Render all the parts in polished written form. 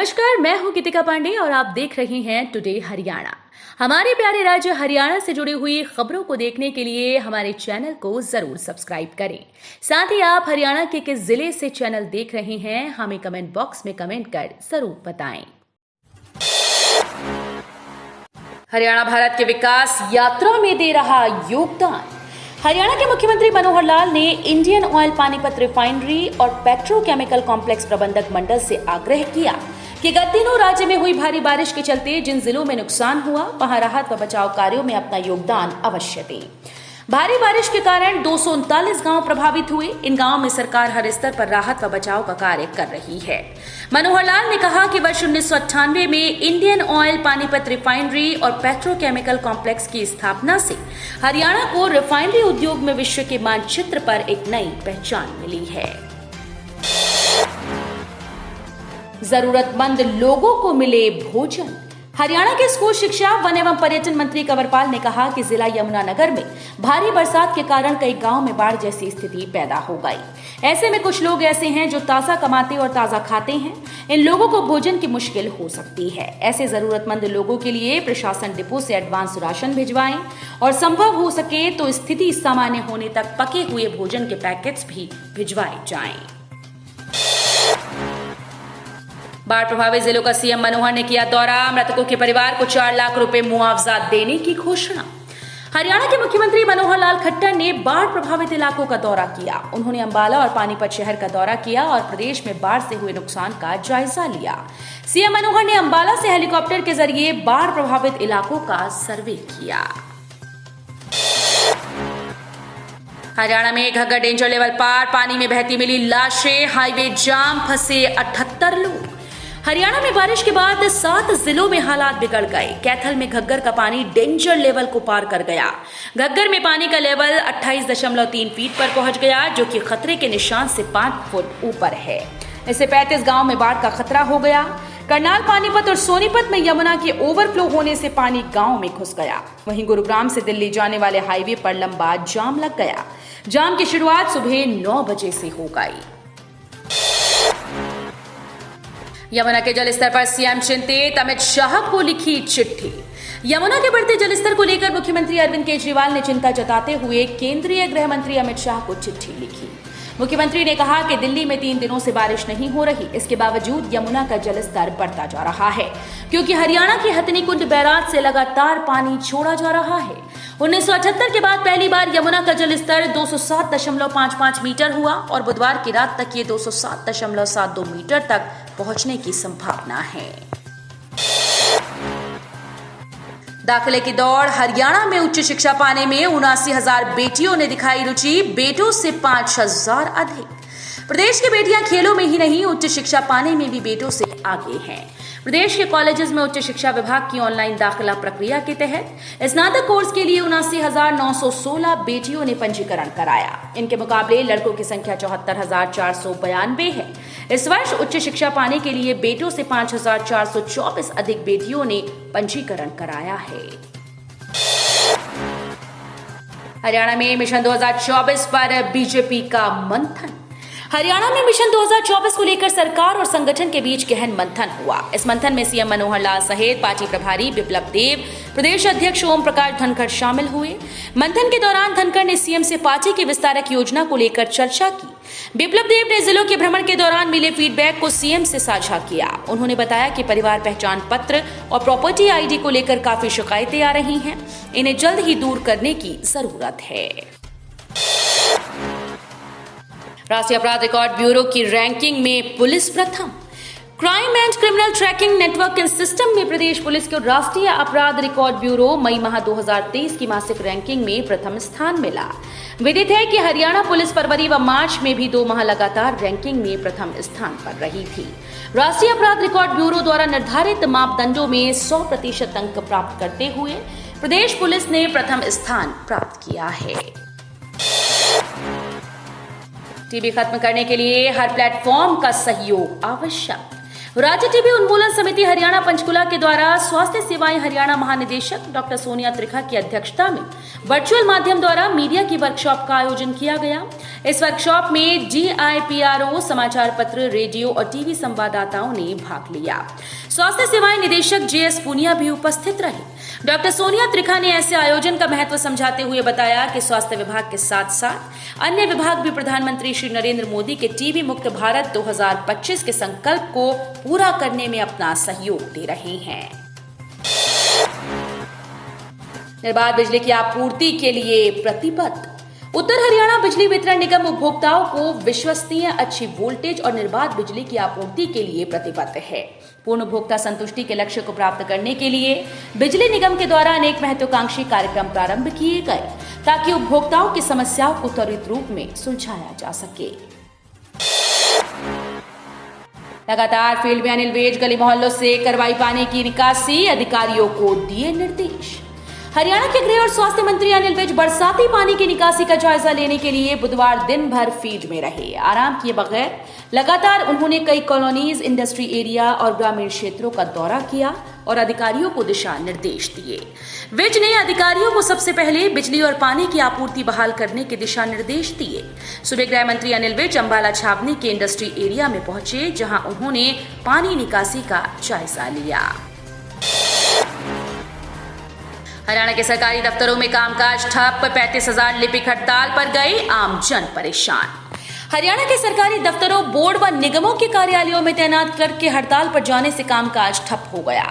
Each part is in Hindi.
नमस्कार, मैं हूं गीतिका पांडे और आप देख रहे हैं टुडे हरियाणा। हमारे प्यारे राज्य हरियाणा से जुड़ी हुई खबरों को देखने के लिए हमारे चैनल को जरूर सब्सक्राइब करें। साथ ही आप हरियाणा के किस जिले से चैनल देख रहे हैं हमें कमेंट बॉक्स में कमेंट कर जरूर बताएं। हरियाणा भारत के विकास यात्रा में दे रहा योगदान। हरियाणा के मुख्यमंत्री मनोहर लाल ने इंडियन ऑयल पानीपत रिफाइनरी और पेट्रोकेमिकल कॉम्प्लेक्स प्रबंधक मंडल से आग्रह किया कि गत दिनों राज्य में हुई भारी बारिश के चलते जिन जिलों में नुकसान हुआ वहां राहत व बचाव कार्यों में अपना योगदान अवश्य दें। भारी बारिश के कारण 239 गांव प्रभावित हुए। इन गांवों में सरकार हर स्तर पर राहत व बचाव का कार्य कर रही है। मनोहर लाल ने कहा कि वर्ष 1998 में इंडियन ऑयल पानीपत रिफाइनरी और पेट्रोकेमिकल कॉम्प्लेक्स की स्थापना से हरियाणा को रिफाइनरी उद्योग में विश्व के मानचित्र पर एक नई पहचान मिली है। जरूरतमंद लोगों को मिले भोजन। हरियाणा के स्कूल शिक्षा वन एवं पर्यटन मंत्री कंवरपाल ने कहा कि जिला यमुनानगर में भारी बरसात के कारण कई गांवों में बाढ़ जैसी स्थिति पैदा हो गई। ऐसे में कुछ लोग ऐसे हैं जो ताजा कमाते और ताजा खाते हैं। इन लोगों को भोजन की मुश्किल हो सकती है। ऐसे जरूरतमंद लोगों के लिए प्रशासन डिपो से एडवांस राशन भिजवाएं और संभव हो सके तो स्थिति सामान्य होने तक पके हुए भोजन के पैकेट्स भी भिजवाए जाएं। बाढ़ प्रभावित जिलों का सीएम मनोहर ने किया दौरा। मृतकों के परिवार को 4 लाख रुपए मुआवजा देने की घोषणा। हरियाणा के मुख्यमंत्री मनोहर लाल खट्टर ने बाढ़ प्रभावित इलाकों का दौरा किया। उन्होंने अंबाला और पानीपत शहर का दौरा किया और प्रदेश में बाढ़ से हुए नुकसान का जायजा लिया। सीएम मनोहर ने अंबाला से हेलीकॉप्टर के जरिए बाढ़ प्रभावित इलाकों का सर्वे किया। हरियाणा में घग्गर डेंजर लेवल पार, पानी में बहती मिली लाशें, हाईवे जाम, फंसे 78 लोग। हरियाणा में बारिश के बाद 7 जिलों में हालात बिगड़ गए। कैथल में घग्गर का पानी डेंजर लेवल को पार कर गया। घग्गर में पानी का लेवल 28.3 फीट पर पहुंच गया, जो कि खतरे के निशान से 5 फुट ऊपर है। इससे 35 गांव में बाढ़ का खतरा हो गया। करनाल, पानीपत और सोनीपत में यमुना के ओवरफ्लो होने से पानी गांव में घुस गया। वहीं गुरुग्राम से दिल्ली जाने वाले हाईवे पर लंबा जाम लग गया। जाम की शुरुआत सुबह 9 बजे से हो गई। यमुना के जलस्तर पर सीएम चिंतित, अमित शाह को लिखी चिट्ठी। यमुना के बढ़ते जलस्तर को लेकर मुख्यमंत्री अरविंद केजरीवाल ने चिंता जताते हुए केंद्रीय गृह मंत्री अमित शाह को चिट्ठी लिखी। मुख्यमंत्री ने कहा कि दिल्ली में 3 दिनों से बारिश नहीं हो रही, इसके बावजूद यमुना का जलस्तर बढ़ता जा रहा है, क्योंकि हरियाणा के हथनीकुंड बैराज से लगातार पानी छोड़ा जा रहा है। 1978 के बाद पहली बार यमुना का जलस्तर 207.55 मीटर हुआ और बुधवार की रात तक ये 207.72 मीटर तक पहुंचने की संभावना है। दाखिले की दौड़। हरियाणा में उच्च शिक्षा पाने में 79,000 बेटियों ने दिखाई रुचि, बेटों से 5,000 अधिक। प्रदेश की बेटियां खेलों में ही नहीं, उच्च शिक्षा पाने में भी बेटों से आगे हैं। प्रदेश के कॉलेजेस में उच्च शिक्षा विभाग की ऑनलाइन दाखिला प्रक्रिया के तहत स्नातक कोर्स के लिए 79,916 बेटियों ने पंजीकरण कराया। इनके मुकाबले लड़कों की संख्या 74,492 है। इस वर्ष उच्च शिक्षा पाने के लिए बेटों से 5,424 अधिक बेटियों ने पंजीकरण कराया है। हरियाणा में मिशन 2024 पर बीजेपी का मंथन। हरियाणा में मिशन 2024 को लेकर सरकार और संगठन के बीच गहन मंथन हुआ। इस मंथन में सीएम मनोहर लाल सहित पार्टी प्रभारी बिप्लब देव, प्रदेश अध्यक्ष ओम प्रकाश धनखड़ शामिल हुए। मंथन के दौरान धनखड़ ने सीएम से पार्टी की विस्तारक योजना को लेकर चर्चा की। बिप्लब देव ने जिलों के भ्रमण के दौरान मिले फीडबैक को सीएम से साझा किया। उन्होंने बताया कि परिवार पहचान पत्र और प्रॉपर्टी आईडी को लेकर काफी शिकायतें आ रही हैं, इन्हें जल्द ही दूर करने की जरूरत है। राष्ट्रीय अपराध रिकॉर्ड ब्यूरो की रैंकिंग में पुलिस प्रथम। Crime and criminal tracking network and system में प्रदेश पुलिस को राष्ट्रीय अपराध रिकॉर्ड ब्यूरो मई माह 2023 की मासिक रैंकिंग में प्रथम स्थान मिला। विदित है कि हरियाणा पुलिस फरवरी व मार्च में भी 2 माह लगातार रैंकिंग में प्रथम स्थान पर रही थी। राष्ट्रीय अपराध रिकॉर्ड ब्यूरो द्वारा निर्धारित मापदंडों में 100% अंक प्राप्त करते हुए प्रदेश पुलिस ने प्रथम स्थान प्राप्त किया है। टीबी खत्म करने के लिए हर प्लेटफॉर्म का सहयोग आवश्यक। राज्य टीबी उन्मूलन समिति हरियाणा पंचकुला के द्वारा स्वास्थ्य सेवाएं हरियाणा महानिदेशक डॉक्टर सोनिया त्रिखा की अध्यक्षता में वर्चुअल माध्यम द्वारा मीडिया की वर्कशॉप का आयोजन किया गया। इस वर्कशॉप में GIPRO, समाचार पत्र, रेडियो और टीवी संवाददाताओं ने भाग लिया। स्वास्थ्य सेवाएं निदेशक JS पूनिया भी उपस्थित रहे। डॉक्टर सोनिया त्रिखा ने ऐसे आयोजन का महत्व समझाते हुए बताया कि स्वास्थ्य विभाग के साथ साथ अन्य विभाग भी प्रधानमंत्री श्री नरेंद्र मोदी के टीबी मुक्त भारत 2025 के संकल्प को पूरा करने में अपना सहयोग दे रहे हैं। निर्बाध बिजली की आपूर्ति के लिए प्रतिबद्ध। उत्तर हरियाणा बिजली वितरण निगम उपभोक्ताओं को विश्वसनीय, अच्छी वोल्टेज और निर्बाध बिजली की आपूर्ति के लिए प्रतिबद्ध है। पूर्ण उपभोक्ता संतुष्टि के लक्ष्य को प्राप्त करने के लिए बिजली निगम के द्वारा अनेक महत्वाकांक्षी कार्यक्रम प्रारंभ किए गए ताकि उपभोक्ताओं की समस्याओं को त्वरित रूप में सुलझाया जा सके। लगातार फील्ड में अनिल विज, गली मोहल्लों से करवाई पानी की निकासी, अधिकारियों को दिए निर्देश। हरियाणा के गृह और स्वास्थ्य मंत्री अनिल विज बरसाती पानी की निकासी का जायजा लेने के लिए बुधवार दिन भर फील्ड में रहे। आराम किए बगैर लगातार उन्होंने कई कॉलोनीज, इंडस्ट्री एरिया और ग्रामीण क्षेत्रों का दौरा किया और अधिकारियों को दिशा निर्देश दिए। विज ने अधिकारियों को सबसे पहले बिजली और पानी की आपूर्ति बहाल करने के दिशा निर्देश दिए। सुबह गृह मंत्री अनिल विज अंबाला छावनी के इंडस्ट्री एरिया में पहुंचे, जहां उन्होंने पानी निकासी का जायजा लिया। हरियाणा के सरकारी दफ्तरों में कामकाज ठप, 35,000 लिपिक हड़ताल पर गए, आमजन परेशान। हरियाणा के सरकारी दफ्तरों, बोर्ड व निगमों के कार्यालयों में तैनात क्लर्क के हड़ताल पर जाने से कामकाज ठप हो गया।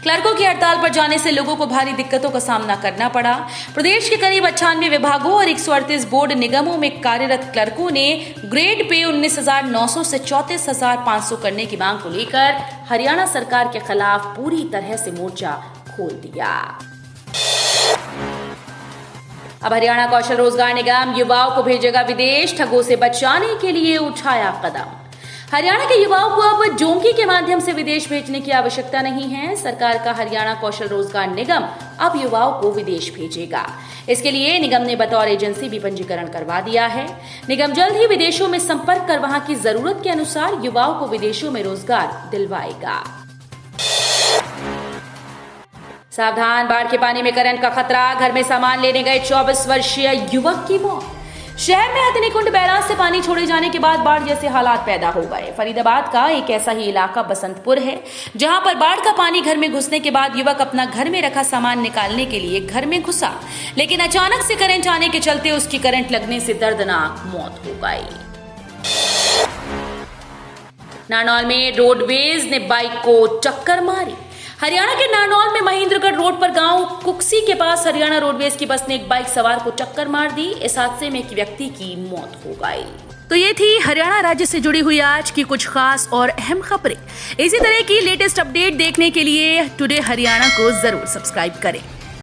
क्लर्कों की हड़ताल पर जाने से लोगों को भारी दिक्कतों का सामना करना पड़ा। प्रदेश के करीब 98 विभागों और 138 बोर्ड निगमों में कार्यरत क्लर्कों ने ग्रेड पे 19,900 से 34,500 करने की मांग को लेकर हरियाणा सरकार के खिलाफ पूरी तरह से मोर्चा खोल दिया। अब हरियाणा कौशल रोजगार निगम युवाओं को भेजेगा विदेश, ठगों से बचाने के लिए उठाया कदम। हरियाणा के युवाओं को अब डोंकी के माध्यम से विदेश भेजने की आवश्यकता नहीं है। सरकार का हरियाणा कौशल रोजगार निगम अब युवाओं को विदेश भेजेगा। इसके लिए निगम ने बतौर एजेंसी भी पंजीकरण करवा दिया है। निगम जल्द ही विदेशों में संपर्क कर वहां की जरूरत के अनुसार युवाओं को विदेशों में रोजगार दिलवाएगा। सावधान, बाढ़ के पानी में करंट का खतरा, घर में सामान लेने गए 24 वर्षीय युवक की मौत। शहर में हथिनीकुंड बैराज से पानी छोड़े जाने के बाद बाढ़ जैसे हालात पैदा हो गए। फरीदाबाद का एक ऐसा ही इलाका बसंतपुर है, जहां पर बाढ़ का पानी घर में घुसने के बाद युवक अपना घर में रखा सामान निकालने के लिए घर में घुसा, लेकिन अचानक से करंट आने के चलते उसकी करंट लगने से दर्दनाक मौत हो गई। नारनौल में रोडवेज ने बाइक को टक्कर मारी। हरियाणा के नारनौल में महेंद्रगढ़ रोड पर गांव कुक्सी के पास हरियाणा रोडवेज की बस ने एक बाइक सवार को टक्कर मार दी। इस हादसे में एक व्यक्ति की मौत हो गई। तो ये थी हरियाणा राज्य से जुड़ी हुई आज की कुछ खास और अहम खबरें। इसी तरह की लेटेस्ट अपडेट देखने के लिए टुडे हरियाणा को जरूर सब्सक्राइब करें।